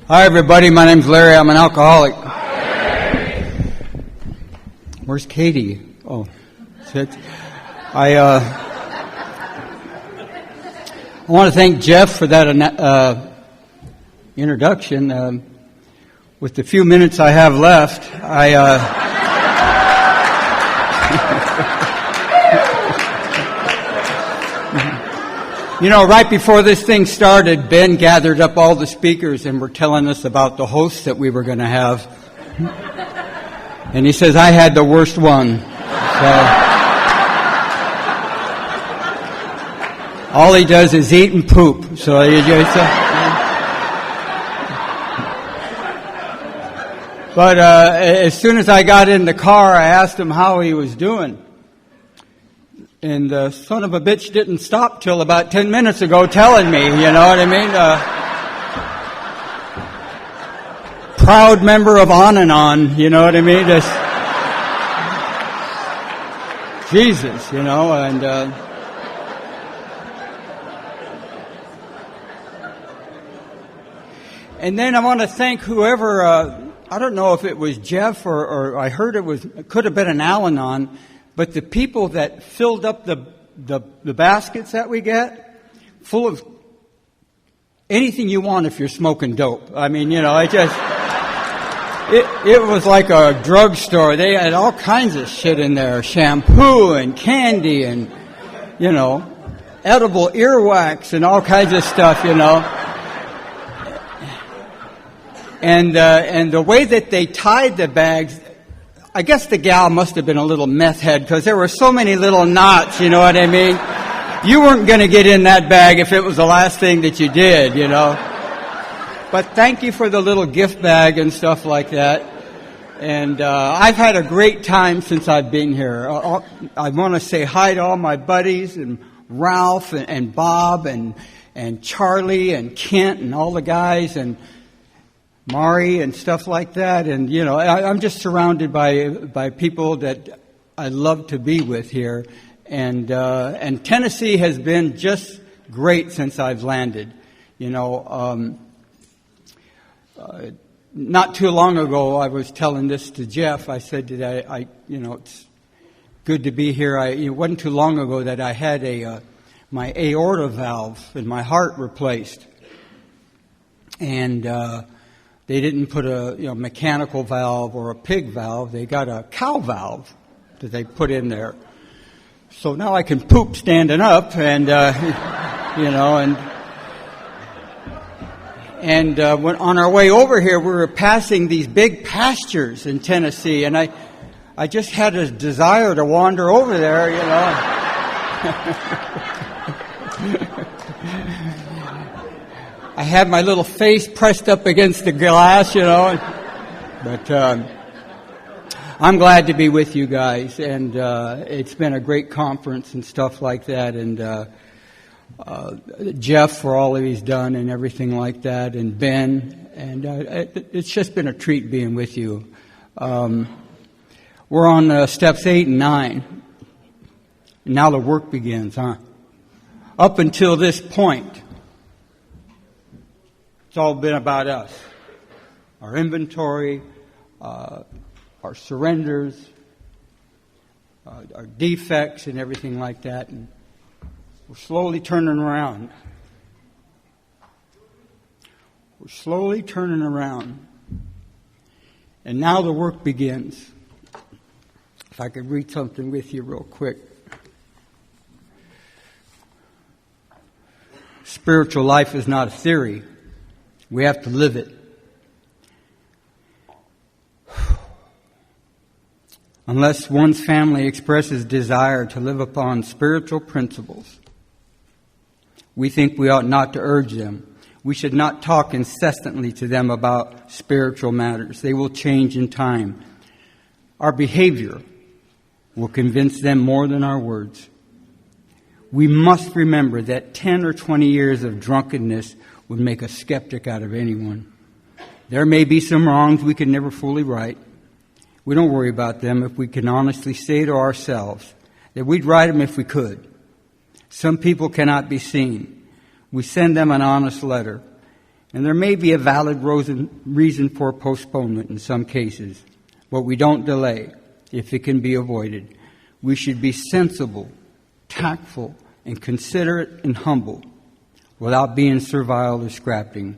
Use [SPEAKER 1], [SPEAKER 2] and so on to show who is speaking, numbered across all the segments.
[SPEAKER 1] Hi, everybody. My name's Larry. I'm an alcoholic. Where's Katie? Oh, shit. I want to thank Jeff for that introduction. With the few minutes I have left, You know, right before this thing started, Ben gathered up all the speakers and were telling us about the hosts that we were going to have. And he says, I had the worst one. So, all he does is eat and poop. So you just... But as soon as I got in the car, I asked him how he was doing. And the son of a bitch didn't stop till about 10 minutes ago telling me, you know what I mean? Proud member of On and On, you know what I mean? Just, Jesus, you know, and then I want to thank whoever, I don't know if it was Jeff or I heard it could have been an Al-Anon, but the people that filled up the baskets that we get, full of anything you want if you're smoking dope. I mean, you know, it was like a drugstore. They had all kinds of shit in there, shampoo and candy and, you know, edible earwax and all kinds of stuff, you know. And the way that they tied the bags, I guess the gal must have been a little meth head because there were so many little knots, you know what I mean? You weren't going to get in that bag if it was the last thing that you did, you know. But thank you for the little gift bag and stuff like that. And I've had a great time since I've been here. I want to say hi to all my buddies and Ralph and Bob and Charlie and Kent and all the guys and Mari and stuff like that, and you know, I'm just surrounded by people that I love to be with here, and Tennessee has been just great since I've landed. You know, not too long ago, I was telling this to Jeff. I said that you know, it's good to be here. It wasn't too long ago that I had my aorta valve in my heart replaced, and they didn't put a mechanical valve or a pig valve. They got a cow valve that they put in there. So now I can poop standing up, and you know, and when on our way over here, we were passing these big pastures in Tennessee, and I just had a desire to wander over there, you know. I had my little face pressed up against the glass, you know. But I'm glad to be with you guys, and it's been a great conference and stuff like that. And Jeff for all that he's done and everything like that, and Ben, and it's just been a treat being with you. We're on steps 8 and 9. And now the work begins, huh? Up until this point, it's all been about us, our inventory, our surrenders, our defects and everything like that. And we're slowly turning around. We're slowly turning around. And now the work begins. If I could read something with you real quick. Spiritual life is not a theory. We have to live it. Unless one's family expresses desire to live upon spiritual principles, we think we ought not to urge them. We should not talk incessantly to them about spiritual matters. They will change in time. Our behavior will convince them more than our words. We must remember that 10 or 20 years of drunkenness would make a skeptic out of anyone. There may be some wrongs we can never fully right. We don't worry about them if we can honestly say to ourselves that we'd right them if we could. Some people cannot be seen. We send them an honest letter, And there may be a valid reason for postponement in some cases, but we don't delay if it can be avoided. We should be sensible, tactful, and considerate and humble without being servile or scrapping.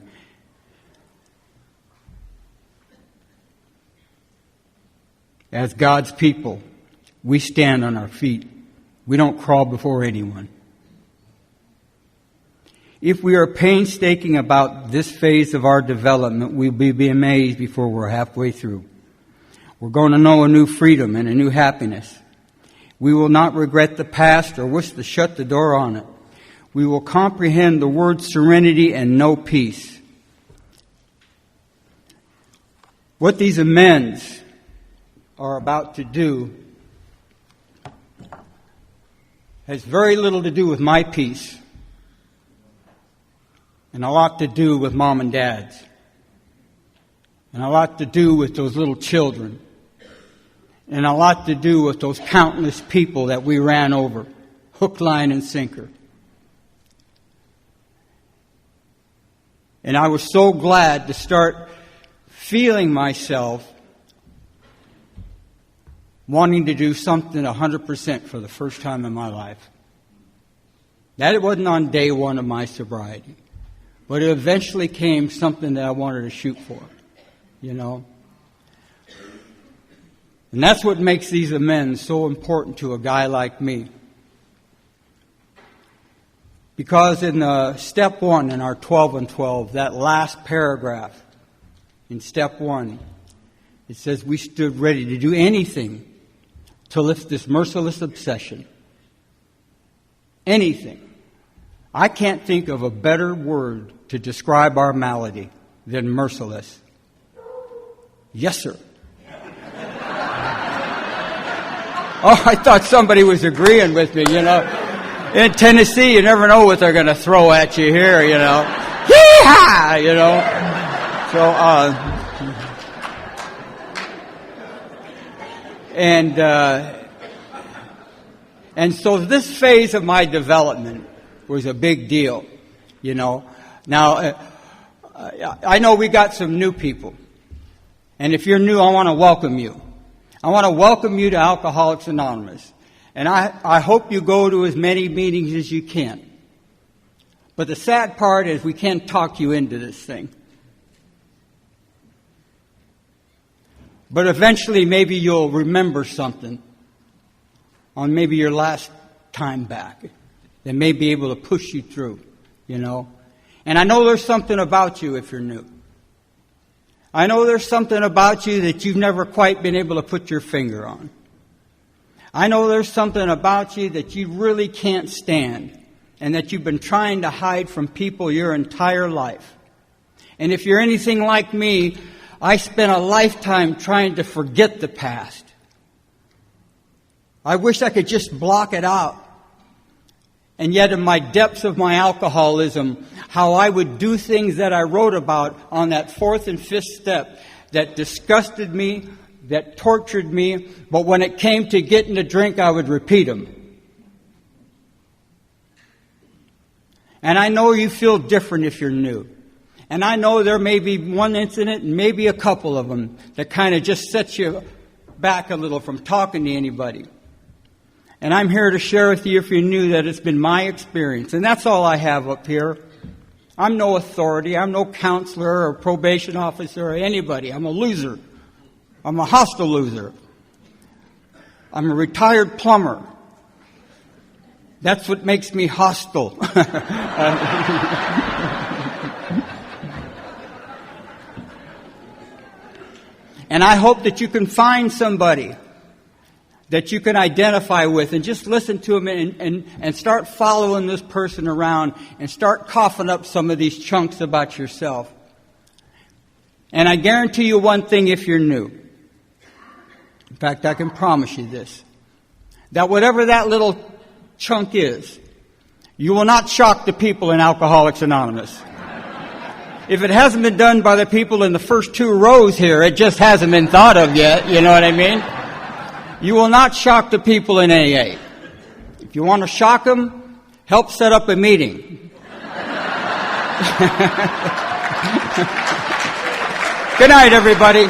[SPEAKER 1] As God's people, we stand on our feet. We don't crawl before anyone. If we are painstaking about this phase of our development, we'll be amazed before we're halfway through. We're going to know a new freedom and a new happiness. We will not regret the past or wish to shut the door on it. We will comprehend the word serenity and know peace. What these amends are about to do has very little to do with my peace and a lot to do with mom and dad's and a lot to do with those little children and a lot to do with those countless people that we ran over, hook, line, and sinker. And I was so glad to start feeling myself wanting to do something 100% for the first time in my life. That it wasn't on day one of my sobriety, but it eventually came something that I wanted to shoot for, you know. And that's what makes these amends so important to a guy like me. Because in step 1 in our 12 and 12, that last paragraph in step 1, it says we stood ready to do anything to lift this merciless obsession. Anything. I can't think of a better word to describe our malady than merciless. Yes, sir. Oh, I thought somebody was agreeing with me, you know. In Tennessee, you never know what they're going to throw at you here, you know. Yee-haw! You know. And so this phase of my development was a big deal, you know. Now, I know we got some new people. And if you're new, I want to welcome you. I want to welcome you to Alcoholics Anonymous. And I hope you go to as many meetings as you can. But the sad part is we can't talk you into this thing. But eventually maybe you'll remember something on maybe your last time back that may be able to push you through, you know. And I know there's something about you if you're new. I know there's something about you that you've never quite been able to put your finger on. I know there's something about you that you really can't stand and that you've been trying to hide from people your entire life. And if you're anything like me, I spent a lifetime trying to forget the past. I wish I could just block it out. And yet in my depths of my alcoholism, how I would do things that I wrote about on that 4th and 5th step that disgusted me, that tortured me, but when it came to getting a drink, I would repeat them. And I know you feel different if you're new. And I know there may be one incident, and maybe a couple of them, that kind of just sets you back a little from talking to anybody. And I'm here to share with you, if you're new, that it's been my experience. And that's all I have up here. I'm no authority. I'm no counselor or probation officer or anybody. I'm a loser. I'm a hostile loser. I'm a retired plumber. That's what makes me hostile. And I hope that you can find somebody that you can identify with and just listen to them and start following this person around and start coughing up some of these chunks about yourself. And I guarantee you one thing if you're new. In fact, I can promise you this. That whatever that little chunk is, you will not shock the people in Alcoholics Anonymous. If it hasn't been done by the people in the first 2 rows here, it just hasn't been thought of yet, you know what I mean? You will not shock the people in AA. If you want to shock them, help set up a meeting. Good night, everybody.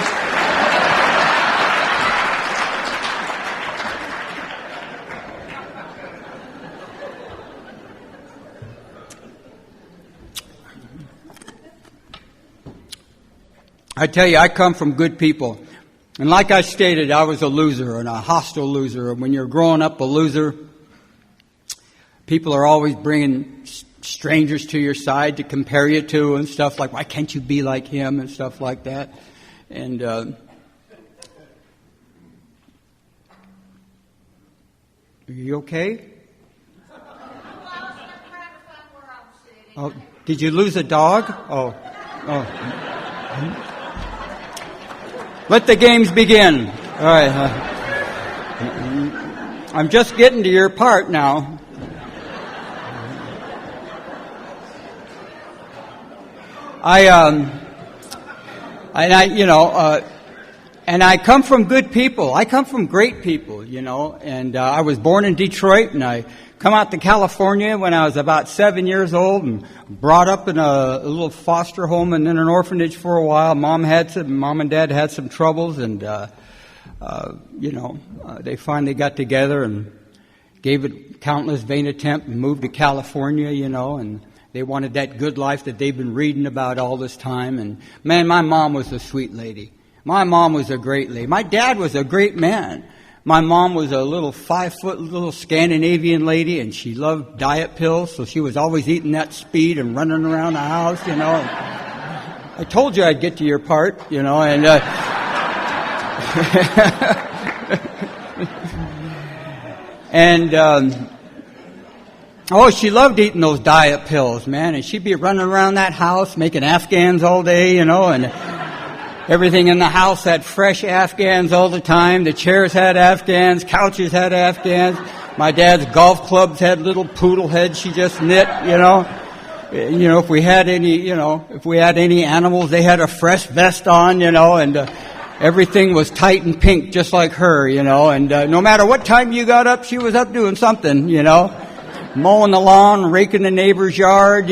[SPEAKER 1] I tell you, I come from good people. And like I stated, I was a loser and a hostile loser. And when you're growing up a loser, people are always bringing strangers to your side to compare you to and stuff like, why can't you be like him and stuff like that. And are you okay? Oh, did you lose a dog? Oh. Let the games begin. All right. I'm just getting to your part now. And I come from good people. I come from great people, and I was born in Detroit, and I come out to California when I was about 7 years old and brought up in a little foster home and then an orphanage for a while. Mom and Dad had some troubles, and they finally got together and gave it countless vain attempt and moved to California, and they wanted that good life that they've been reading about all this time. And man, my mom was a sweet lady. My mom was a great lady. My dad was a great man. My mom was a little 5-foot little Scandinavian lady, and she loved diet pills, so she was always eating that speed and running around the house, I told you I'd get to your part, and she loved eating those diet pills, man, and she'd be running around that house making Afghans all day, and everything in the house had fresh Afghans all the time. The chairs had Afghans, couches had Afghans. My dad's golf clubs had little poodle heads she just knit, if we had any animals, they had a fresh vest on, and everything was tight and pink just like her, and no matter what time you got up, she was up doing something, mowing the lawn, raking the neighbor's yard,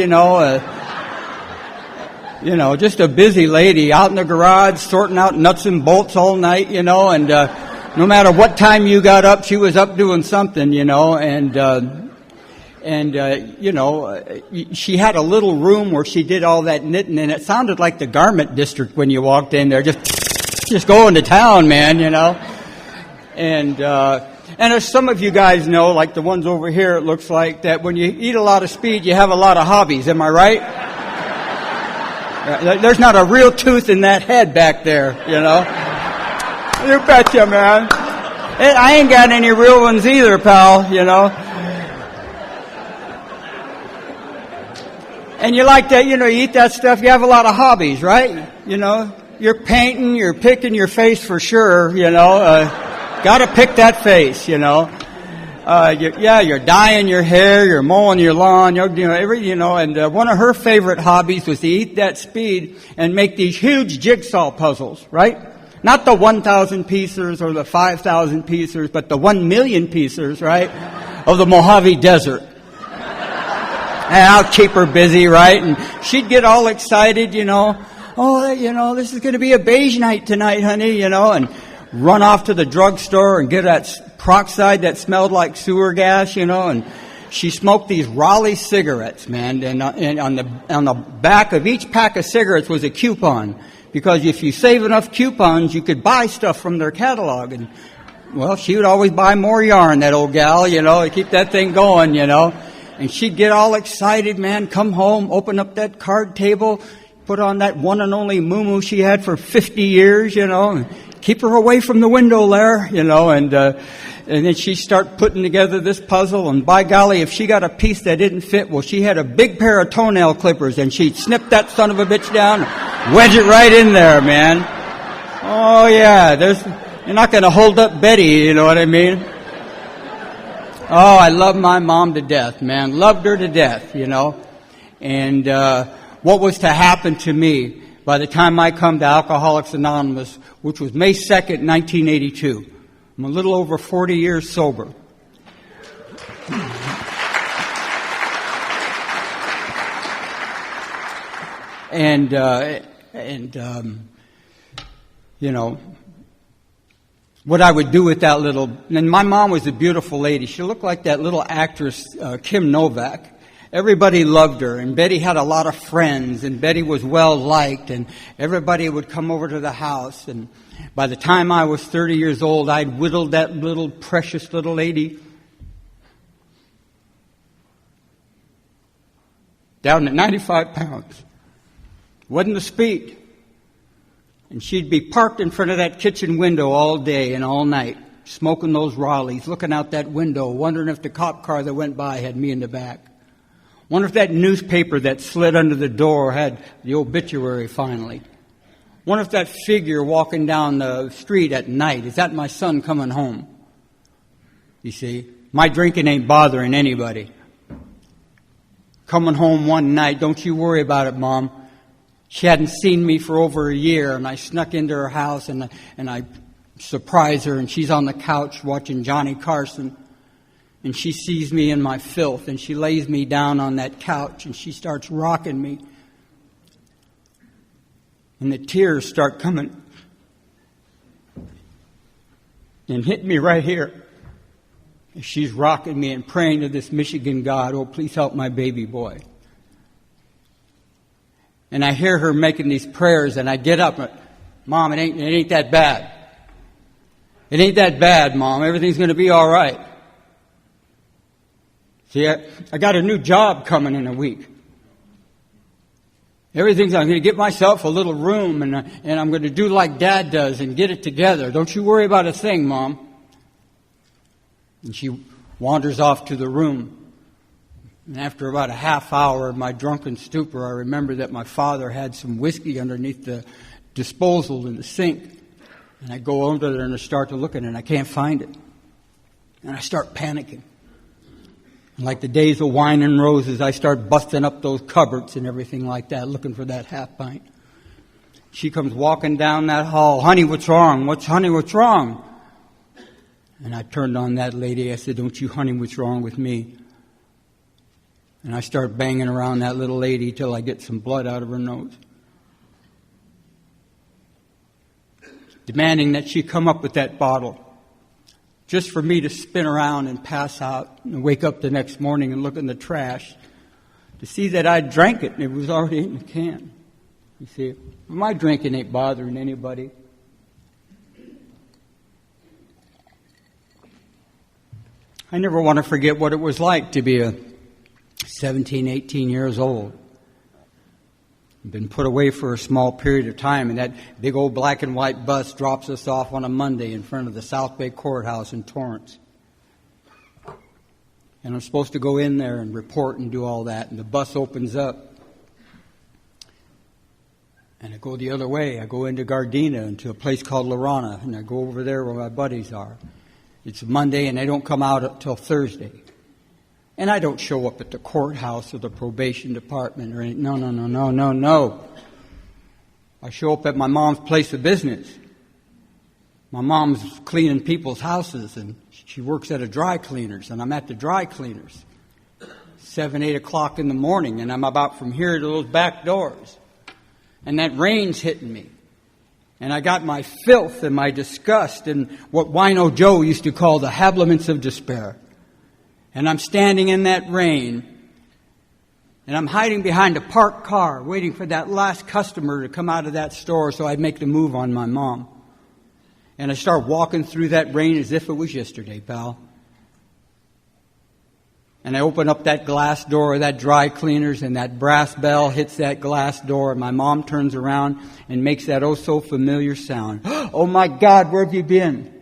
[SPEAKER 1] just a busy lady out in the garage sorting out nuts and bolts all night, and no matter what time you got up, she was up doing something, she had a little room where she did all that knitting, and it sounded like the garment district when you walked in there, just going to town, man, And as some of you guys know, like the ones over here, it looks like that when you eat a lot of speed, you have a lot of hobbies. Am I right? There's not a real tooth in that head back there, You betcha, man. I ain't got any real ones either, pal, And you like that, you eat that stuff, you have a lot of hobbies, right? You're painting, you're picking your face for sure, gotta pick that face, you're dyeing your hair, you're mowing your lawn, and one of her favorite hobbies was to eat that speed and make these huge jigsaw puzzles, right? Not the 1,000 piecers or the 5,000 piecers, but the 1 million piecers, right? Of the Mojave Desert. And I'll keep her busy, right? And she'd get all excited, this is going to be a beige night tonight, honey, and run off to the drugstore and get that peroxide that smelled like sewer gas, and she smoked these Raleigh cigarettes, man, and on the back of each pack of cigarettes was a coupon, because if you save enough coupons, you could buy stuff from their catalog, and well, she would always buy more yarn, that old gal, to keep that thing going, and she'd get all excited, man, come home, open up that card table, put on that one and only muumuu she had for 50 years, and keep her away from the window there, and then she'd start putting together this puzzle, and by golly, if she got a piece that didn't fit, well, she had a big pair of toenail clippers, and she'd snip that son of a bitch down, wedge it right in there, man. Oh, yeah, you're not going to hold up Betty, you know what I mean? Oh, I love my mom to death, man. Loved her to death, And what was to happen to me by the time I come to Alcoholics Anonymous, which was May 2nd, 1982. I'm a little over 40 years sober. you know, what I would do with that little. And my mom was a beautiful lady. She looked like that little actress, Kim Novak. Everybody loved her, and Betty had a lot of friends, and Betty was well liked, and everybody would come over to the house. And by the time I was 30 years old, I'd whittled that little precious little lady down to 95 pounds. Wasn't the speed. And she'd be parked in front of that kitchen window all day and all night, smoking those Raleighs, looking out that window, wondering if the cop car that went by had me in the back. Wonder if that newspaper that slid under the door had the obituary finally. Wonder if that figure walking down the street at night, is that my son coming home? You see, my drinking ain't bothering anybody. Coming home one night, don't you worry about it, Mom. She hadn't seen me for over a year, and I snuck into her house, and I surprised her, and she's on the couch watching Johnny Carson. And she sees me in my filth, and she lays me down on that couch, and she starts rocking me. And the tears start coming and hit me right here. And she's rocking me and praying to this Michigan God, oh, please help my baby boy. And I hear her making these prayers, and I get up. Mom, it ain't that bad. It ain't that bad, Mom. Everything's going to be all right. See, I got a new job coming in a week. I'm going to get myself a little room, and I'm going to do like Dad does and get it together. Don't you worry about a thing, Mom. And she wanders off to the room. And after about a half hour of my drunken stupor, I remember that my father had some whiskey underneath the disposal in the sink. And I go over there and I start to look at it, and I can't find it. And I start panicking. Like the days of wine and roses, I start busting up those cupboards and everything like that, looking for that half pint. She comes walking down that hall. Honey, what's wrong? Honey, what's wrong? And I turned on that lady. I said, don't you, honey, what's wrong with me? And I start banging around that little lady till I get some blood out of her nose. Demanding that she come up with that bottle. Just for me to spin around and pass out and wake up the next morning and look in the trash to see that I drank it and it was already in the can. You see, my drinking ain't bothering anybody. I never want to forget what it was like to be 17, 18 years old. Been put away for a small period of time, and that big old black and white bus drops us off on a Monday in front of the South Bay Courthouse in Torrance. And I'm supposed to go in there and report and do all that, and the bus opens up. And I go the other way. I go into Gardena, into a place called Lorana, and I go over there where my buddies are. It's Monday, and they don't come out until Thursday. And I don't show up at the courthouse or the probation department or anything. No. I show up at my mom's place of business. My mom's cleaning people's houses, and she works at a dry cleaners, and I'm at the dry cleaners. 7, 8 o'clock in the morning, and I'm about from here to those back doors. And that rain's hitting me. And I got my filth and my disgust and what Wino Joe used to call the habiliments of despair. And I'm standing in that rain, and I'm hiding behind a parked car, waiting for that last customer to come out of that store so I'd make the move on my mom. And I start walking through that rain as if it was yesterday, pal. And I open up that glass door of that dry cleaners, and that brass bell hits that glass door, and my mom turns around and makes that oh-so-familiar sound. Oh, my God, where have you been?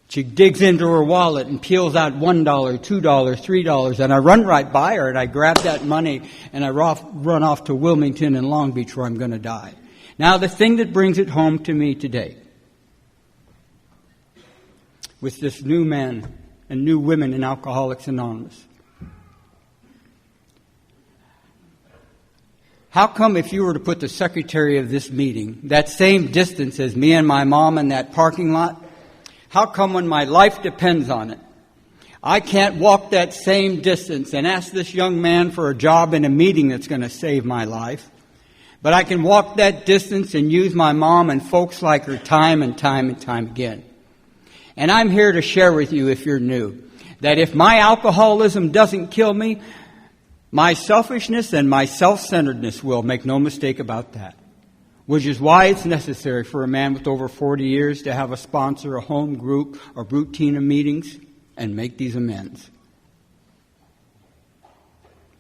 [SPEAKER 1] She digs into her wallet and peels out $1, $2, $3, and I run right by her, and I grab that money, and I run off to Wilmington and Long Beach where I'm going to die. Now, the thing that brings it home to me today, with this new man and new women in Alcoholics Anonymous. How come if you were to put the secretary of this meeting that same distance as me and my mom in that parking lot, how come when my life depends on it, I can't walk that same distance and ask this young man for a job in a meeting that's going to save my life. But I can walk that distance and use my mom and folks like her time and time and time again. And I'm here to share with you, if you're new, that if my alcoholism doesn't kill me, my selfishness and my self-centeredness will. Make no mistake about that. Which is why it's necessary for a man with over 40 years to have a sponsor, a home group, a routine of meetings, and make these amends.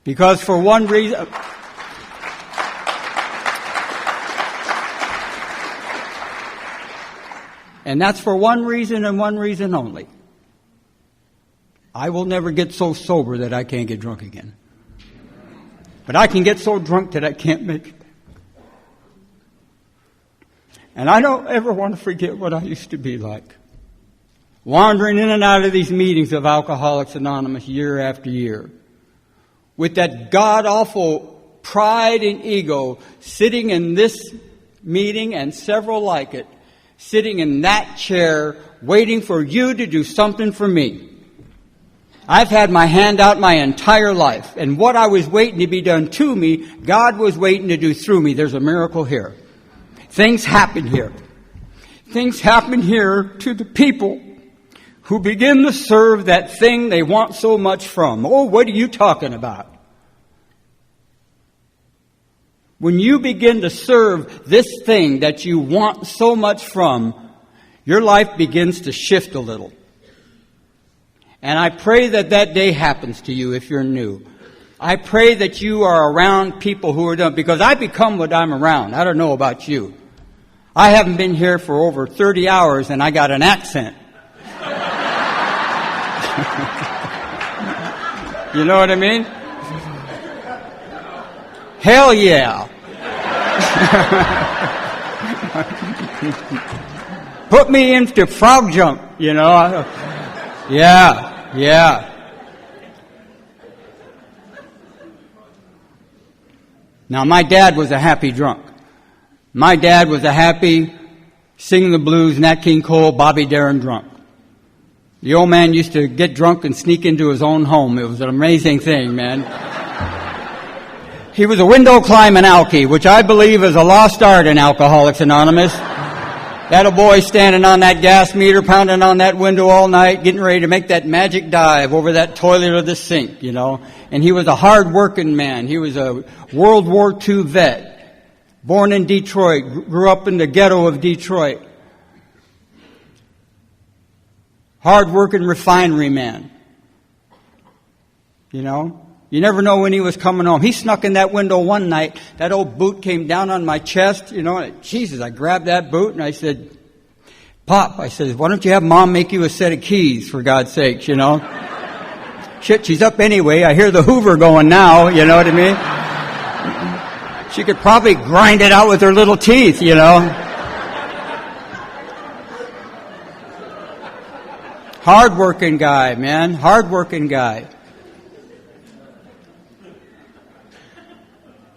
[SPEAKER 1] Because for one reason... And that's for one reason and one reason only. I will never get so sober that I can't get drunk again. But I can get so drunk that I can't make it back. And I don't ever want to forget what I used to be like. Wandering in and out of these meetings of Alcoholics Anonymous year after year. With that god-awful pride and ego sitting in this meeting and several like it, sitting in that chair waiting for you to do something for me. I've had my hand out my entire life, and what I was waiting to be done to me, God was waiting to do through me. There's a miracle here. Things happen here. Things happen here to the people who begin to serve that thing they want so much from. Oh, what are you talking about? When you begin to serve this thing that you want so much from, your life begins to shift a little. And I pray that that day happens to you if you're new. I pray that you are around people who are done, because I become what I'm around. I don't know about you. I haven't been here for over 30 hours and I got an accent. You know what I mean? Hell yeah. Put me into frog jump, you know. Yeah. Now, my dad was a happy drunk. My dad was a happy, sing the blues, Nat King Cole, Bobby Darin drunk. The old man used to get drunk and sneak into his own home. It was an amazing thing, man. He was a window climbing alkie, which I believe is a lost art in Alcoholics Anonymous. That old boy standing on that gas meter, pounding on that window all night, getting ready to make that magic dive over that toilet or the sink, you know. And he was a hard-working man. He was a World War II vet. Born in Detroit, grew up in the ghetto of Detroit. Hard-working refinery man. You know? You never know when he was coming home. He snuck in that window one night. That old boot came down on my chest, you know. And Jesus, I grabbed that boot and I said, Pop, I said, why don't you have Mom make you a set of keys, for God's sakes, you know? Shit, she's up anyway. I hear the Hoover going now, you know what I mean? She could probably grind it out with her little teeth, you know. Hard-working guy, man. Hard-working guy.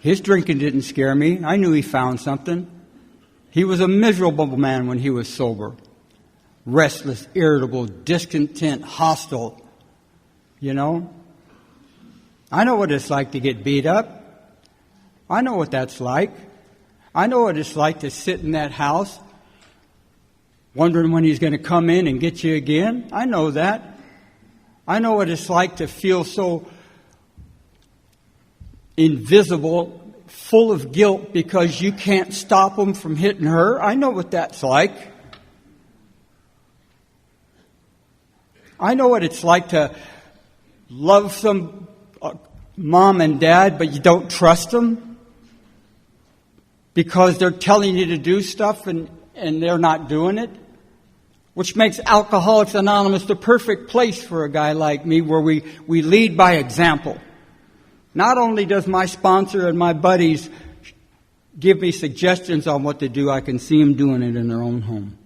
[SPEAKER 1] His drinking didn't scare me. I knew he found something. He was a miserable man when he was sober. Restless, irritable, discontent, hostile. You know? I know what it's like to get beat up. I know what that's like. I know what it's like to sit in that house wondering when he's going to come in and get you again. I know that. I know what it's like to feel so invisible, full of guilt because you can't stop him from hitting her. I know what that's like. I know what it's like to love some mom and dad, but you don't trust them because they're telling you to do stuff and they're not doing it, which makes Alcoholics Anonymous the perfect place for a guy like me, where we lead by example. Not only does my sponsor and my buddies give me suggestions on what to do, I can see them doing it in their own home.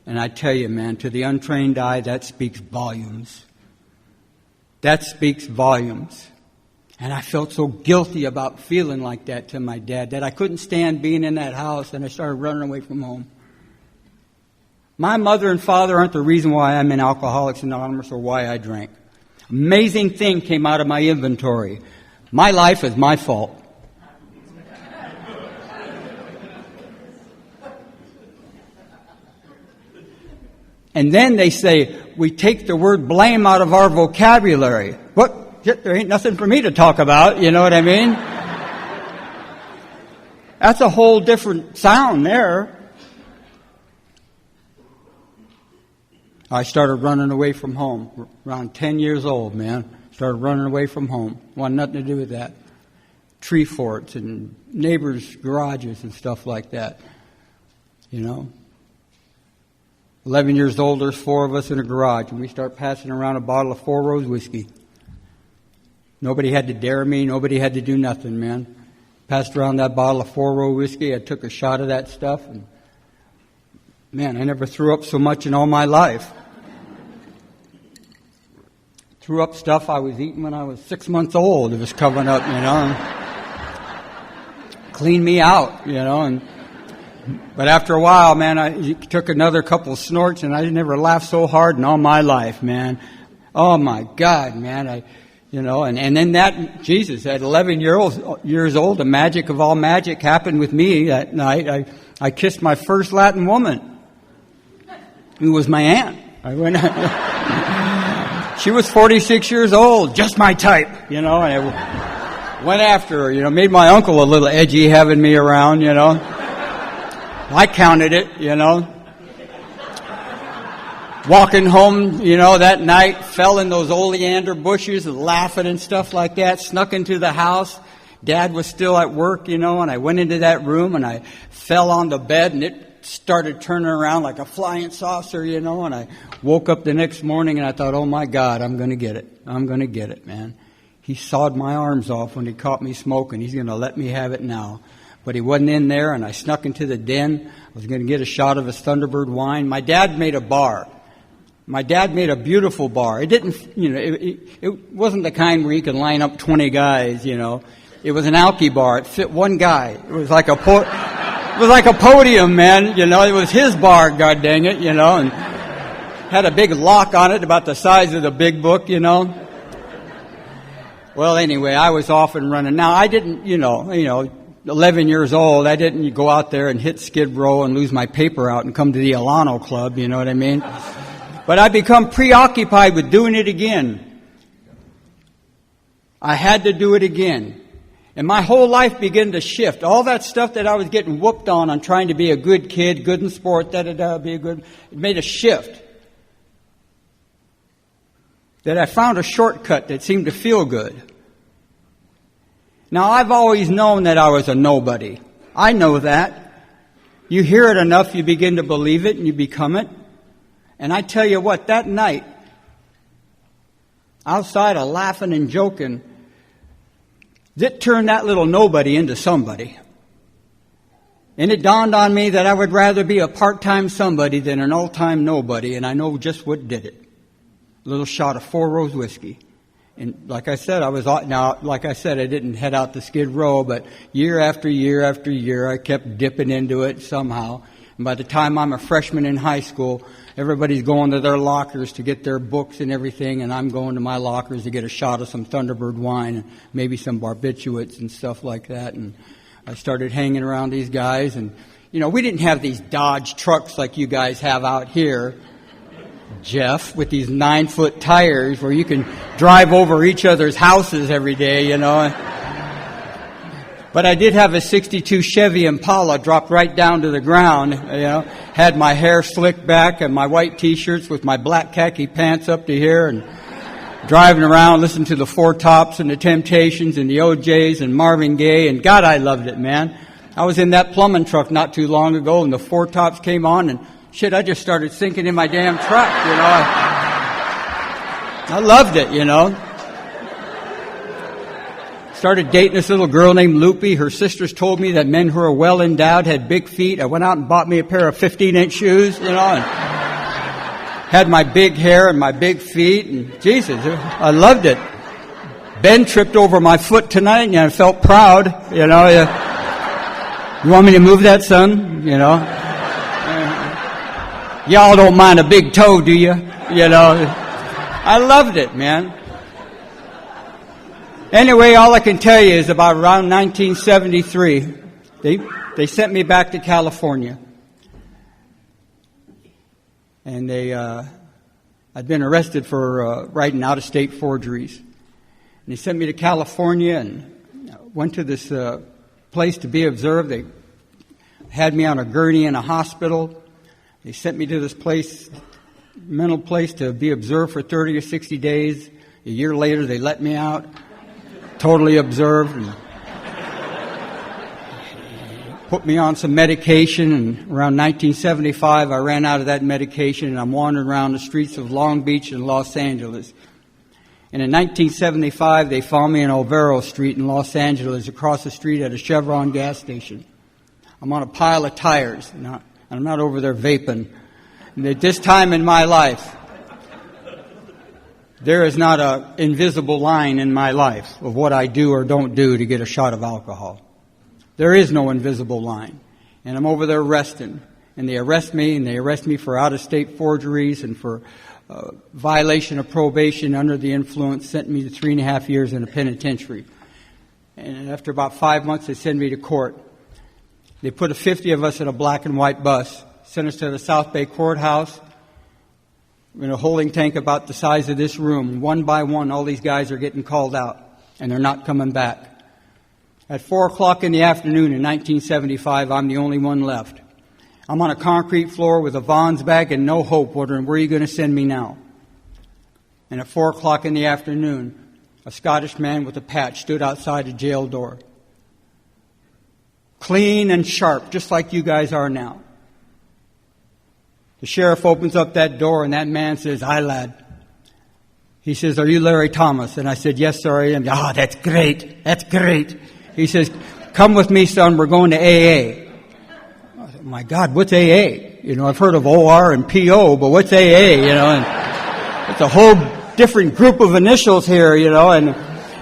[SPEAKER 1] And I tell you, man, to the untrained eye, that speaks volumes. That speaks volumes. And I felt so guilty about feeling like that to my dad that I couldn't stand being in that house, and I started running away from home. My mother and father aren't the reason why I'm in Alcoholics Anonymous or why I drank. Amazing thing came out of my inventory. My life is my fault. And then they say, we take the word blame out of our vocabulary. What? There ain't nothing for me to talk about, you know what I mean? That's a whole different sound there. I started running away from home, around 10 years old, man. Started running away from home. Wanted nothing to do with that. Tree forts and neighbors' garages and stuff like that, you know. 11 years old, there's 4 of us in a garage, and we start passing around a bottle of Four Rose whiskey. Nobody had to dare me. Nobody had to do nothing, man. Passed around that bottle of Four Rose whiskey. I took a shot of that stuff, and man, I never threw up so much in all my life. Threw up stuff I was eating when I was 6 months old. It was coming up, you know. Cleaned me out, you know, but after a while, man, I took another couple snorts, and I never laughed so hard in all my life, man. Oh my God, man! And then that Jesus at 11 years old, the magic of all magic happened with me that night. I kissed my first Latin woman, who was my aunt. She was 46 years old, just my type, you know. And I went after her, you know. Made my uncle a little edgy having me around, you know. I counted it, you know. Walking home, you know, that night, fell in those oleander bushes, laughing and stuff like that, snuck into the house. Dad was still at work, you know, and I went into that room and I fell on the bed and it started turning around like a flying saucer, you know, and I woke up the next morning and I thought, oh my God, I'm going to get it. I'm going to get it, man. He sawed my arms off when he caught me smoking. He's going to let me have it now. But he wasn't in there, and I snuck into the den. I was going to get a shot of his Thunderbird wine. My dad made a bar. My dad made a beautiful bar. It didn't, you know, it wasn't the kind where you could line up 20 guys, you know. It was an alky bar. It fit one guy. It was like a podium, man. You know, it was his bar, god dang it, you know, and had a big lock on it about the size of the big book, you know. Well, anyway, I was off and running. Now, I didn't, you know, 11 years old, I didn't go out there and hit Skid Row and lose my paper out and come to the Alano Club, you know what I mean? But I become preoccupied with doing it again. I had to do it again. And my whole life began to shift. All that stuff that I was getting whooped on trying to be a good kid, good in sport, it made a shift. That I found a shortcut that seemed to feel good. Now, I've always known that I was a nobody. I know that. You hear it enough, you begin to believe it, and you become it. And I tell you what, that night, outside of laughing and joking, it turned that little nobody into somebody. And it dawned on me that I would rather be a part-time somebody than an all-time nobody, and I know just what did it. A little shot of Four Rose whiskey. And like I said, I didn't head out to Skid Row, but year after year after year, I kept dipping into it somehow. And by the time I'm a freshman in high school, everybody's going to their lockers to get their books and everything, and I'm going to my lockers to get a shot of some Thunderbird wine and maybe some barbiturates and stuff like that. And I started hanging around these guys, and, you know, we didn't have these Dodge trucks like you guys have out here, Jeff, with these 9-foot tires where you can drive over each other's houses every day, you know. But I did have a 62 Chevy Impala dropped right down to the ground, you know. Had my hair slicked back and my white T-shirts with my black khaki pants up to here and driving around listening to the Four Tops and the Temptations and the OJs and Marvin Gaye. And God, I loved it, man. I was in that plumbing truck not too long ago and the Four Tops came on and shit, I just started sinking in my damn truck, you know. I loved it, you know. Started dating this little girl named Loopy. Her sisters told me that men who are well endowed had big feet. I went out and bought me a pair of 15-inch shoes, you know, and had my big hair and my big feet. And Jesus, I loved it. Ben tripped over my foot tonight, and I felt proud, you know. You want me to move that, son? You know. Y'all don't mind a big toe, do you? You know, I loved it, man. Anyway, all I can tell you is about around 1973, they sent me back to California. And I'd been arrested for writing out-of-state forgeries. And they sent me to California and went to this place to be observed. They had me on a gurney in a hospital. They sent me to this place, mental place, to be observed for 30 or 60 days. A year later, they let me out, totally observed, and put me on some medication. And around 1975, I ran out of that medication, and I'm wandering around the streets of Long Beach and Los Angeles. And in 1975, they found me in Olvero Street in Los Angeles, across the street at a Chevron gas station. I'm on a pile of tires, and I'm not over there vaping. And at this time in my life, there is not an invisible line in my life of what I do or don't do to get a shot of alcohol. There is no invisible line. And I'm over there resting. And they arrest me for out-of-state forgeries and for violation of probation under the influence, sent me to 3.5 years in a penitentiary. And after about 5 months, they sent me to court. They put 50 of us in a black and white bus, sent us to the South Bay Courthouse in a holding tank about the size of this room. One by one, all these guys are getting called out, and they're not coming back. At 4 o'clock in the afternoon in 1975, I'm the only one left. I'm on a concrete floor with a Vons bag and no hope, wondering, where are you going to send me now? And at 4 o'clock in the afternoon, a Scottish man with a patch stood outside a jail door. Clean and sharp, just like you guys are now. The sheriff opens up that door, and that man says, "Aye, lad." He says, "Are you Larry Thomas?" And I said, "Yes, sir, I am." "Ah, that's great. That's great." He says, "Come with me, son. We're going to AA." I said, "My God, what's AA? You know, I've heard of OR and PO, but what's AA? You know, and it's a whole different group of initials here, you know, and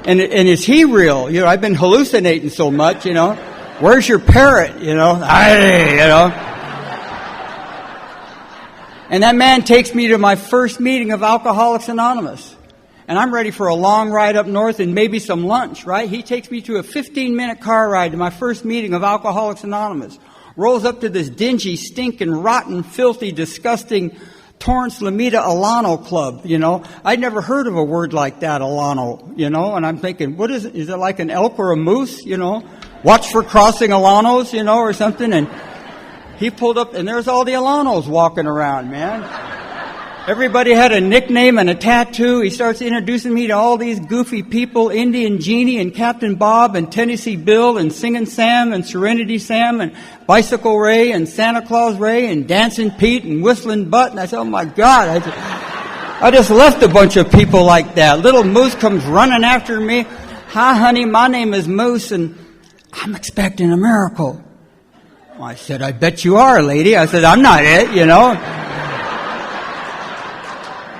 [SPEAKER 1] is he real? You know, I've been hallucinating so much, you know. Where's your parrot? You know, aye, you know. And that man takes me to my first meeting of Alcoholics Anonymous. And I'm ready for a long ride up north and maybe some lunch, right? He takes me to a 15-minute car ride to my first meeting of Alcoholics Anonymous. Rolls up to this dingy, stinking, rotten, filthy, disgusting Torrance Lameda Alano Club, you know. I'd never heard of a word like that, Alano, you know. And I'm thinking, what is it? Is it like an elk or a moose, you know? Watch for crossing Alanos, you know, or something. And he pulled up, and there's all the Alanos walking around, man. Everybody had a nickname and a tattoo. He starts introducing me to all these goofy people, Indian Genie and Captain Bob and Tennessee Bill and Singing Sam and Serenity Sam and Bicycle Ray and Santa Claus Ray and Dancing Pete and Whistling Butt. And I said, oh, my God, I just left a bunch of people like that. Little Moose comes running after me. "Hi, honey, my name is Moose, and I'm expecting a miracle." I said, "I bet you are, lady." I said, "I'm not it, you know."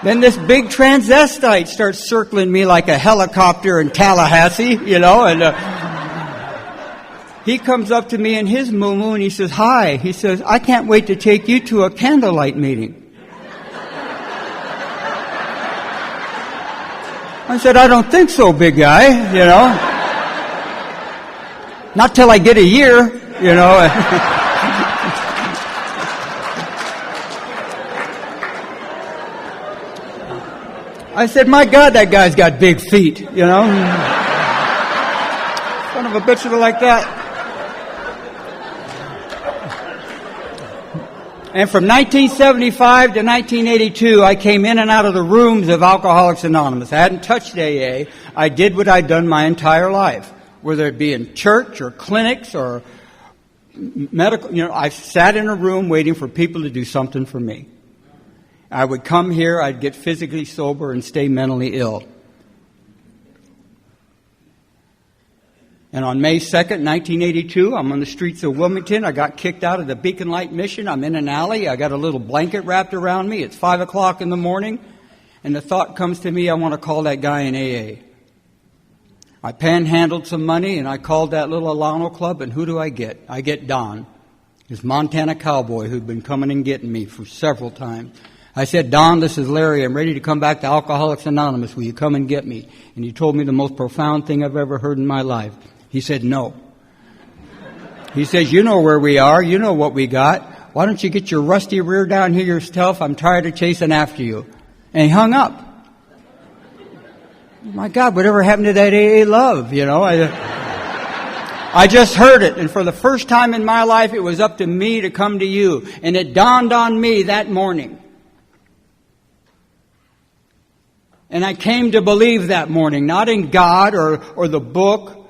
[SPEAKER 1] Then this big transvestite starts circling me like a helicopter in Tallahassee, you know, and he comes up to me in his moo-moo and he says, "Hi." He says, "I can't wait to take you to a candlelight meeting." I said, "I don't think so, big guy, you know. Not till I get a year, you know." I said, "My God, that guy's got big feet, you know." Son of a bitch like that. And from 1975 to 1982, I came in and out of the rooms of Alcoholics Anonymous. I hadn't touched AA. I did what I'd done my entire life, whether it be in church or clinics or medical. You know, I sat in a room waiting for people to do something for me. I would come here, I'd get physically sober and stay mentally ill. And on May 2nd, 1982, I'm on the streets of Wilmington. I got kicked out of the Beacon Light Mission. I'm in an alley. I got a little blanket wrapped around me. It's 5 o'clock in the morning. And the thought comes to me, I want to call that guy in AA. I panhandled some money, and I called that little Alano Club, and who do I get? I get Don. this Montana cowboy who'd been coming and getting me for several times. I said, Don, this is Larry. I'm ready to come back to Alcoholics Anonymous. Will you come and get me? And he told me the most profound thing I've ever heard in my life. He said, no. He says, you know where we are. You know what we got. Why don't you get your rusty rear down here yourself? I'm tired of chasing after you. And he hung up. My God, whatever happened to that AA love, you know? I just heard it, and for the first time in my life, it was up to me to come to you. And it dawned on me that morning. And I came to believe that morning, not in God or the book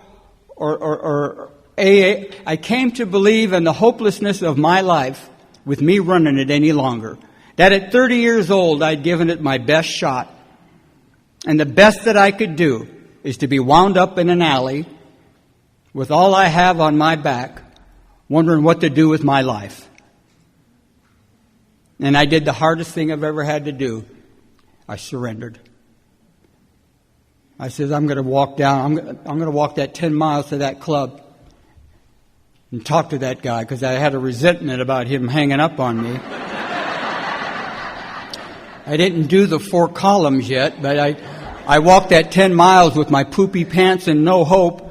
[SPEAKER 1] or AA. I came to believe in the hopelessness of my life with me running it any longer. That at 30 years old, I'd given it my best shot. And the best that I could do is to be wound up in an alley with all I have on my back, wondering what to do with my life. And I did the hardest thing I've ever had to do. I surrendered. I said, I'm going to walk down, I'm going to walk that 10 miles to that club and talk to that guy, because I had a resentment about him hanging up on me. I didn't do the 4 columns yet, but I walked that 10 miles with my poopy pants and no hope.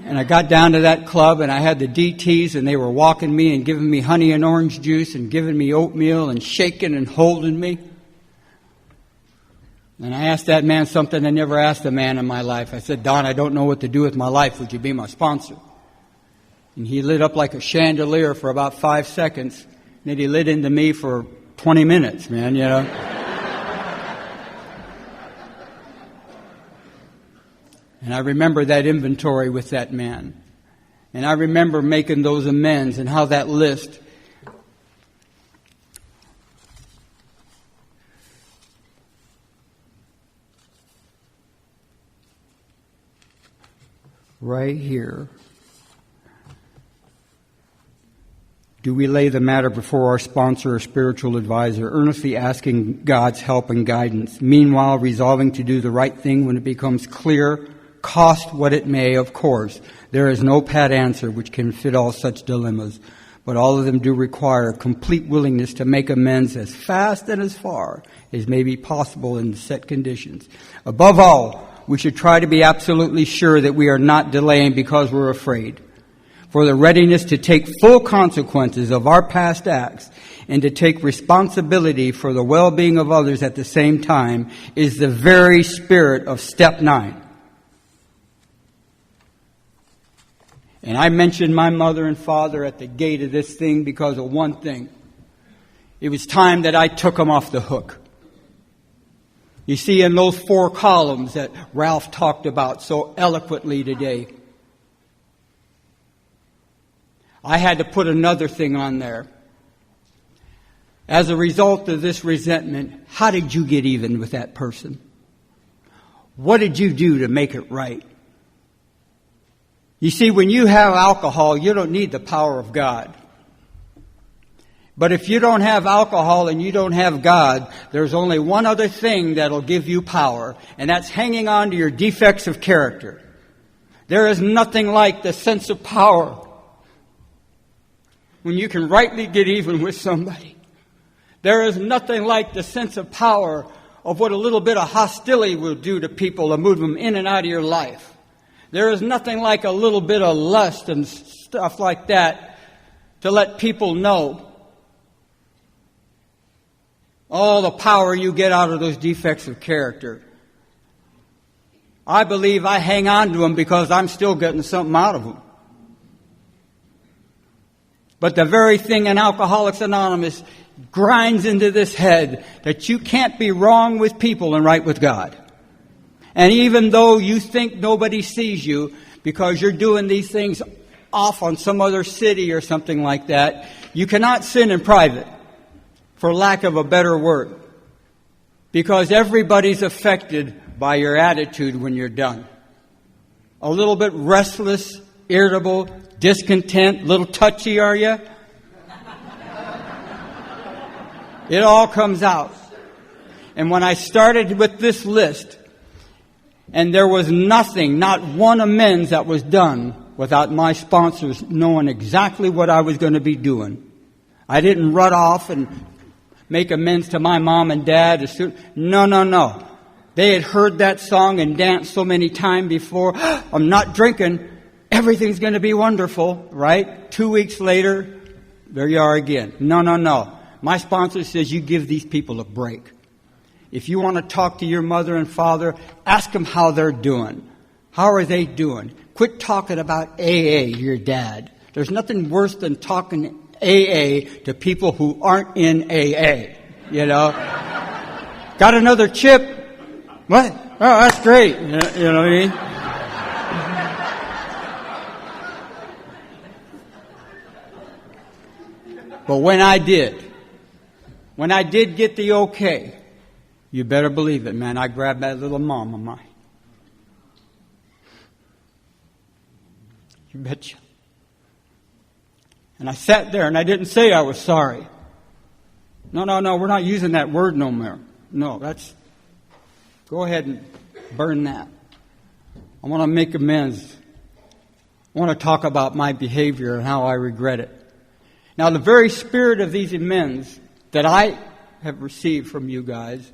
[SPEAKER 1] And I got down to that club, and I had the DTs, and they were walking me and giving me honey and orange juice and giving me oatmeal and shaking and holding me. And I asked that man something I never asked a man in my life. I said, Don, I don't know what to do with my life. Would you be my sponsor? And he lit up like a chandelier for about 5 seconds. And then he lit into me for 20 minutes, man, you know. And I remember that inventory with that man. And I remember making those amends and how that list right here. Do we lay the matter before our sponsor or spiritual advisor, earnestly asking God's help and guidance, meanwhile resolving to do the right thing when it becomes clear, cost what it may, of course. There is no pat answer which can fit all such dilemmas, but all of them do require complete willingness to make amends as fast and as far as may be possible in the set conditions. Above all, we should try to be absolutely sure that we are not delaying because we're afraid. For the readiness to take full consequences of our past acts and to take responsibility for the well-being of others at the same time is the very spirit of step 9. And I mentioned my mother and father at the gate of this thing because of one thing. It was time that I took them off the hook. You see, in those 4 columns that Ralph talked about so eloquently today, I had to put another thing on there. As a result of this resentment, how did you get even with that person? What did you do to make it right? You see, when you have alcohol, you don't need the power of God. But if you don't have alcohol and you don't have God, there's only one other thing that'll give you power, and that's hanging on to your defects of character. There is nothing like the sense of power when you can rightly get even with somebody. There is nothing like the sense of power of what a little bit of hostility will do to people to move them in and out of your life. There is nothing like a little bit of lust and stuff like that to let people know all the power you get out of those defects of character. I believe I hang on to them because I'm still getting something out of them. But the very thing in Alcoholics Anonymous grinds into this head that you can't be wrong with people and right with God. And even though you think nobody sees you because you're doing these things off on some other city or something like that, you cannot sin in private, for lack of a better word, because everybody's affected by your attitude when you're done. A little bit restless, irritable, discontent, little touchy, are you? It all comes out. And when I started with this list, and there was nothing, not one amends that was done, without my sponsors knowing exactly what I was going to be doing. I didn't run off and make amends to my mom and dad. No. They had heard that song and danced so many times before. I'm not drinking. Everything's going to be wonderful, right? 2 weeks later, there you are again. No. My sponsor says you give these people a break. If you want to talk to your mother and father, ask them how they're doing. How are they doing? Quit talking about AA to your dad. There's nothing worse than talking AA to people who aren't in AA, you know. Got another chip? What? Oh, that's great. You know what I mean? But when I did get the okay, you better believe it, man, I grabbed that little mom of mine. You betcha. And I sat there and I didn't say I was sorry. No, we're not using that word no more. No, go ahead and burn that. I want to make amends. I want to talk about my behavior and how I regret it. Now, the very spirit of these amends that I have received from you guys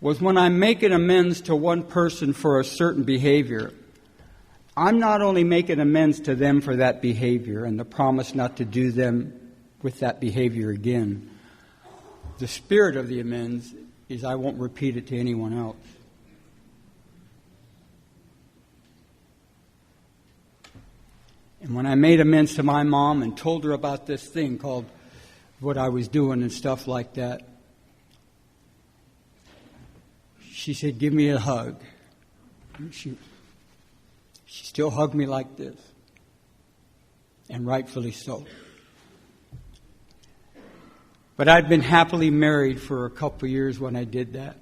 [SPEAKER 1] was when I'm making amends to one person for a certain behavior, I'm not only making amends to them for that behavior and the promise not to do them with that behavior again. The spirit of the amends is I won't repeat it to anyone else. And when I made amends to my mom and told her about this thing called what I was doing and stuff like that, she said, give me a hug. She still hugged me like this. And rightfully so. But I'd been happily married for a couple of years when I did that.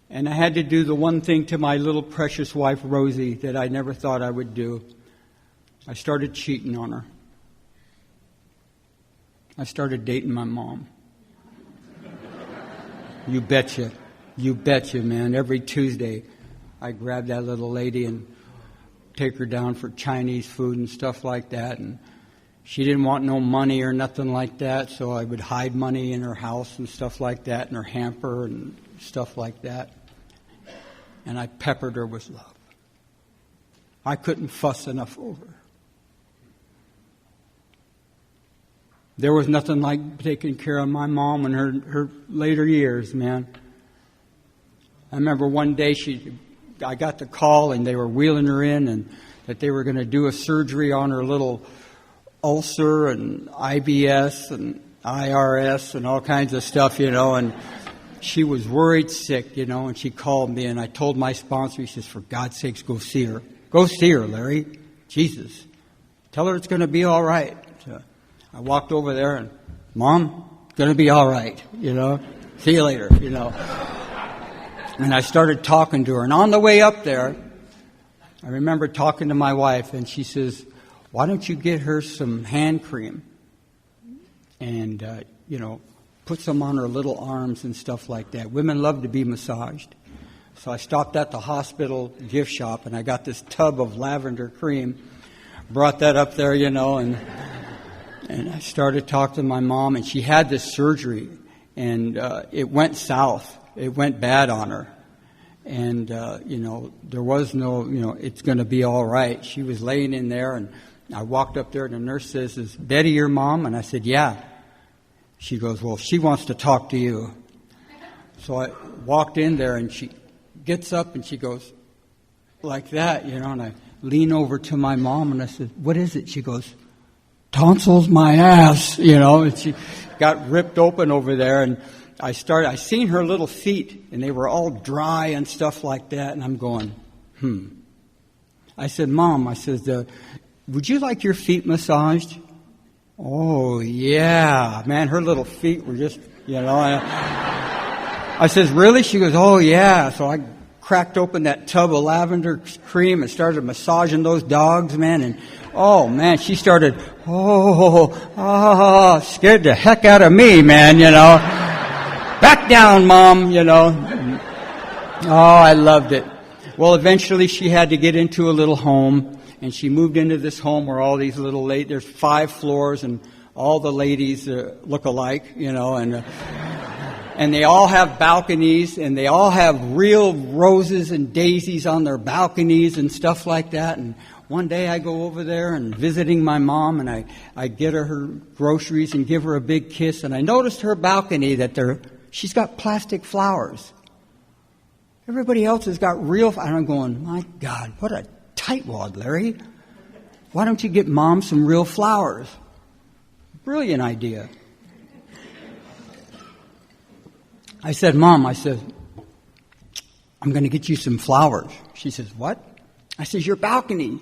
[SPEAKER 1] And I had to do the one thing to my little precious wife, Rosie, that I never thought I would do. I started cheating on her. I started dating my mom. You betcha. You betcha, man. Every Tuesday, I grab that little lady and take her down for Chinese food and stuff like that. And she didn't want no money or nothing like that, so I would hide money in her house and stuff like that, in her hamper and stuff like that. And I peppered her with love. I couldn't fuss enough over her. There was nothing like taking care of my mom in her later years, man. I remember one day I got the call and they were wheeling her in and that they were going to do a surgery on her little ulcer and IBS and IRS and all kinds of stuff, you know, and she was worried sick, you know, and she called me and I told my sponsor, he says, for God's sakes, go see her. Go see her, Larry. Jesus. Tell her it's going to be all right. So I walked over there and, Mom, it's going to be all right, you know. See you later, you know. And I started talking to her. And on the way up there, I remember talking to my wife and she says, why don't you get her some hand cream and, put some on her little arms and stuff like that. Women love to be massaged. So I stopped at the hospital gift shop and I got this tub of lavender cream, brought that up there, you know, and I started talking to my mom and she had this surgery and it went south. It went bad on her. And, there was no, it's going to be all right. She was laying in there and I walked up there and the nurse says, is Betty your mom? And I said, yeah. She goes, well, she wants to talk to you. So I walked in there and she gets up and she goes like that, and I lean over to my mom and I said, what is it? She goes, tonsils my ass, and she got ripped open over there and I seen her little feet and they were all dry and stuff like that. And I'm going, I said, Mom, would you like your feet massaged? Oh, yeah. Man, her little feet were just, I says, really? She goes, oh, yeah. So I cracked open that tub of lavender cream and started massaging those dogs, man. And, oh, man, she started, scared the heck out of me, man, Back down, Mom, Oh, I loved it. Well, eventually she had to get into a little home. and she moved into this home where all these little there's 5 floors, and all the ladies look alike, and they all have balconies, and they all have real roses and daisies on their balconies and stuff like that. And one day I go over there and visiting my mom, and I get her groceries and give her a big kiss, and I noticed her balcony that she's got plastic flowers. Everybody else has got real, and I'm going, my God, what a tightwad, Larry. Why don't you get Mom some real flowers? Brilliant idea. I said, Mom, I'm going to get you some flowers. She says, what? I says, your balcony.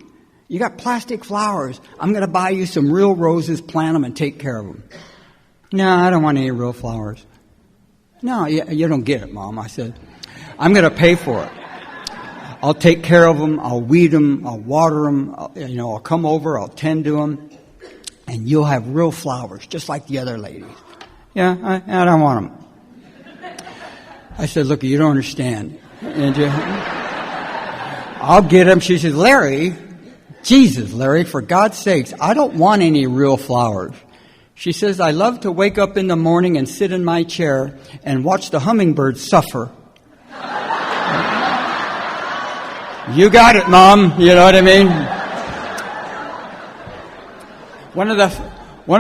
[SPEAKER 1] You got plastic flowers. I'm going to buy you some real roses, plant them, and take care of them. No, I don't want any real flowers. No, you don't get it, Mom. I said, I'm going to pay for it. I'll take care of them. I'll weed them. I'll water them. I'll come over. I'll tend to them. And you'll have real flowers, just like the other ladies. Yeah, I don't want them. I said, look, you don't understand. I'll get them. She said, Larry, Jesus, Larry, for God's sakes, I don't want any real flowers. She says, I love to wake up in the morning and sit in my chair and watch the hummingbirds suffer. You got it, Mom. You know what I mean? One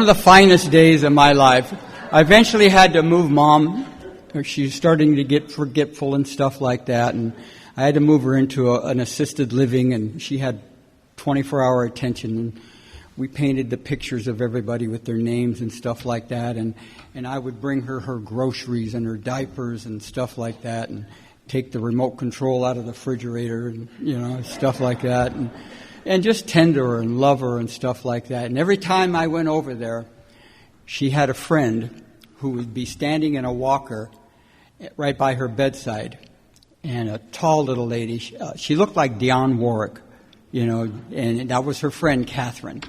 [SPEAKER 1] of the finest days of my life. I eventually had to move Mom. She's starting to get forgetful and stuff like that, and I had to move her into an assisted living, and she had 24-hour attention. And we painted the pictures of everybody with their names and stuff like that, and I would bring her groceries and her diapers and stuff like that, and take the remote control out of the refrigerator and stuff like that, and just tend to her and love her and stuff like that. And every time I went over there, she had a friend who would be standing in a walker right by her bedside, and a tall little lady. She looked like Dionne Warwick, and that was her friend, Catherine.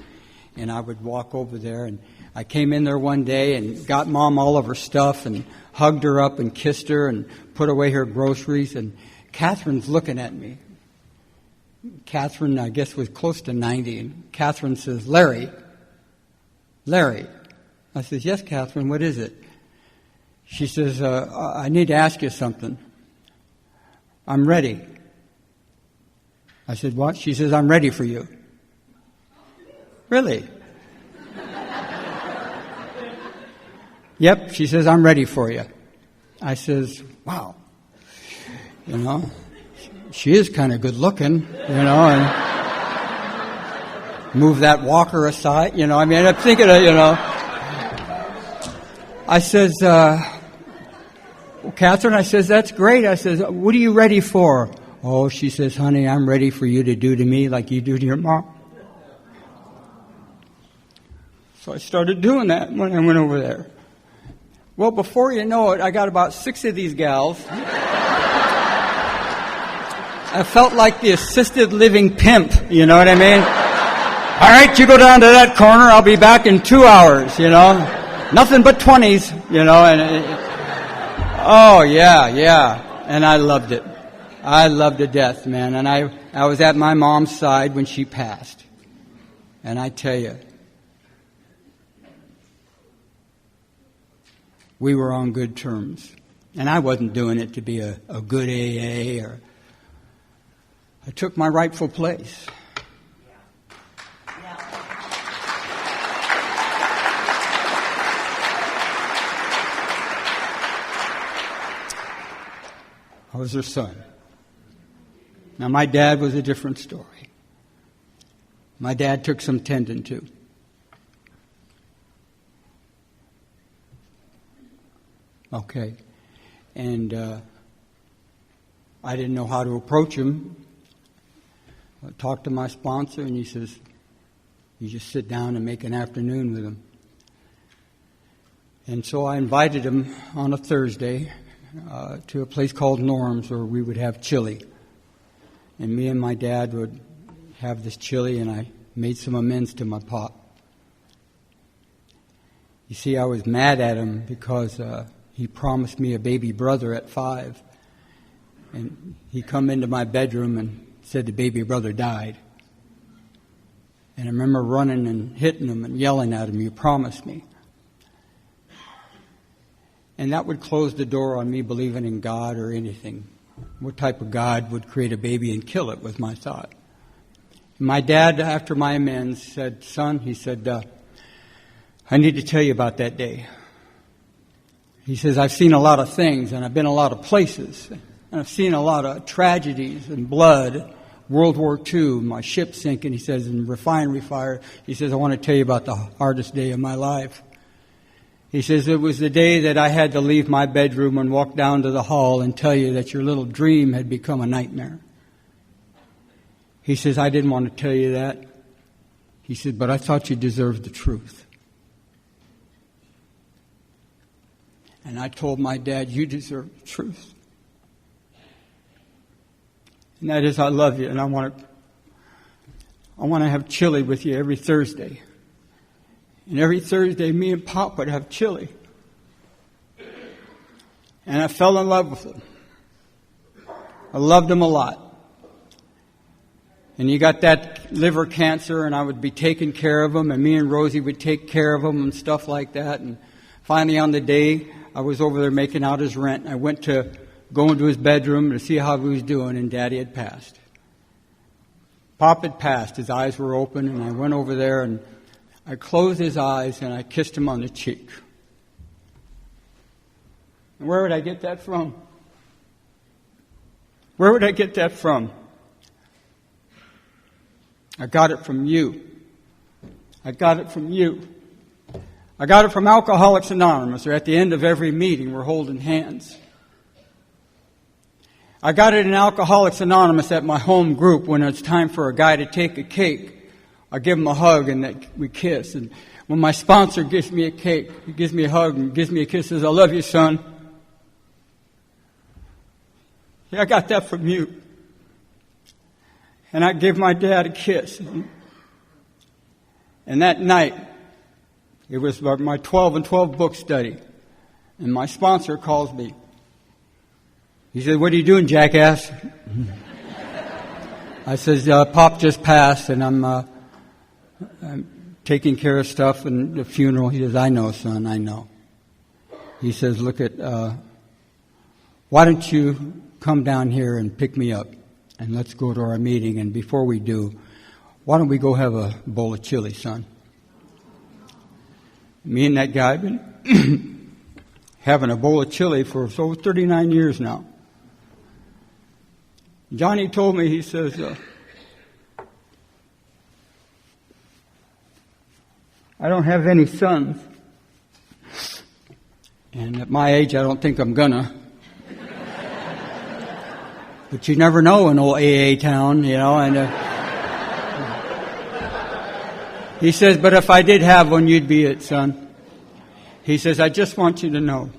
[SPEAKER 1] And I would walk over there, and I came in there one day and got Mom all of her stuff and hugged her up and kissed her and put away her groceries, and Catherine's looking at me. Catherine, I guess, was close to 90, and Catherine says, Larry. I says, yes, Catherine, what is it? She says, I need to ask you something. I'm ready. I said, what? She says, I'm ready for you. Really? Yep, she says, I'm ready for you. I says, wow. She is kind of good looking, and move that walker aside, I'm thinking of, I says, Catherine, I says, that's great. I says, what are you ready for? Oh, she says, honey, I'm ready for you to do to me like you do to your mom. So I started doing that when I went over there. Well, before you know it, I got about 6 of these gals. I felt like the assisted living pimp, you know what I mean? All right, you go down to that corner, I'll be back in 2 hours, Nothing but 20s, oh, yeah. And I loved it. I loved to death, man. And I was at my mom's side when she passed. And I tell you, we were on good terms. And I wasn't doing it to be a good AA, or I took my rightful place. I was her son. Now, my dad was a different story. My dad took some tending to. Okay. And I didn't know how to approach him. I talked to my sponsor, and he says, you just sit down and make an afternoon with him. And so I invited him on a Thursday to a place called Norm's, where we would have chili. And me and my dad would have this chili, and I made some amends to my pop. You see, I was mad at him because he promised me a baby brother at 5. And he come into my bedroom and said the baby brother died. And I remember running and hitting him and yelling at him, "You promised me." And that would close the door on me believing in God or anything. What type of God would create a baby and kill it was my thought. My dad, after my amends, said, "Son," he said, "I need to tell you about that day." He says, "I've seen a lot of things and I've been a lot of places. And I've seen a lot of tragedies and blood. World War II, my ship sinking," he says, "and refinery fire." He says, "I want to tell you about the hardest day of my life." He says, "It was the day that I had to leave my bedroom and walk down to the hall and tell you that your little dream had become a nightmare." He says, "I didn't want to tell you that." He said, "But I thought you deserved the truth." And I told my dad, "You deserve the truth." And that is, I love you, and I want to have chili with you every Thursday. And every Thursday, me and Pop would have chili. And I fell in love with him. I loved him a lot. And he got that liver cancer, and I would be taking care of him, and me and Rosie would take care of him and stuff like that. And finally, on the day I was over there making out his rent, I went to go into his bedroom to see how he was doing, and Daddy had passed. Pop had passed. His eyes were open, and I went over there, and I closed his eyes, and I kissed him on the cheek. And where would I get that from? Where would I get that from? I got it from you. I got it from you. I got it from Alcoholics Anonymous, or at the end of every meeting, we're holding hands. I got it in Alcoholics Anonymous at my home group when it's time for a guy to take a cake. I give him a hug and we kiss. And when my sponsor gives me a cake, he gives me a hug and gives me a kiss, says, "I love you, son." Yeah, I got that from you. And I give my dad a kiss. And that night, it was my 12 and 12 book study. And my sponsor calls me. He said, "What are you doing, jackass?" I says, "Pop just passed, and I'm taking care of stuff and the funeral." He says, "I know, son, I know." He says, "Look why don't you come down here and pick me up, and let's go to our meeting, and before we do, why don't we go have a bowl of chili, son?" Me and that guy have been having a bowl of chili for over 39 years now. Johnny told me, he says, "I don't have any sons. And at my age, I don't think I'm gonna. But you never know in old AA town, you know." And he says, "But if I did have one, you'd be it, son." He says, "I just want you to know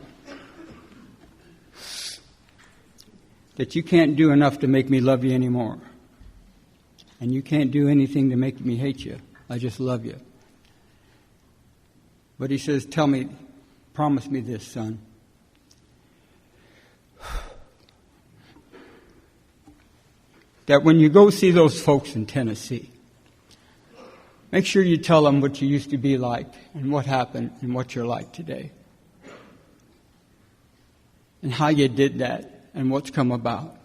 [SPEAKER 1] that you can't do enough to make me love you anymore. And you can't do anything to make me hate you. I just love you." But he says, promise me this, son. That when you go see those folks in Tennessee, make sure you tell them what you used to be like and what happened and what you're like today. And how you did that and what's come about.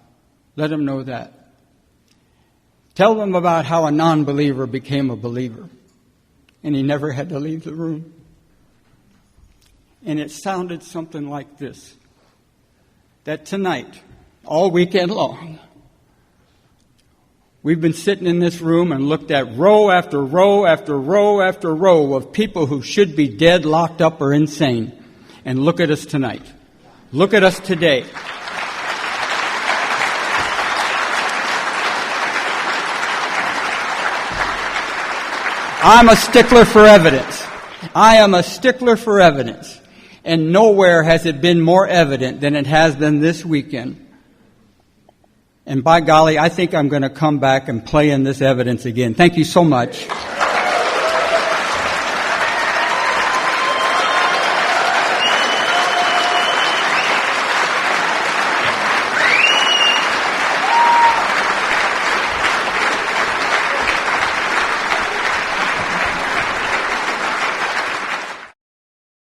[SPEAKER 1] Let them know that. Tell them about how a non-believer became a believer and he never had to leave the room. And it sounded something like this. That tonight, all weekend long, we've been sitting in this room and looked at row after row after row after row of people who should be dead, locked up, or insane. And look at us tonight. Look at us today. I'm a stickler for evidence. I am a stickler for evidence. And nowhere has it been more evident than it has been this weekend. And by golly, I think I'm going to come back and play in this evidence again. Thank you so much.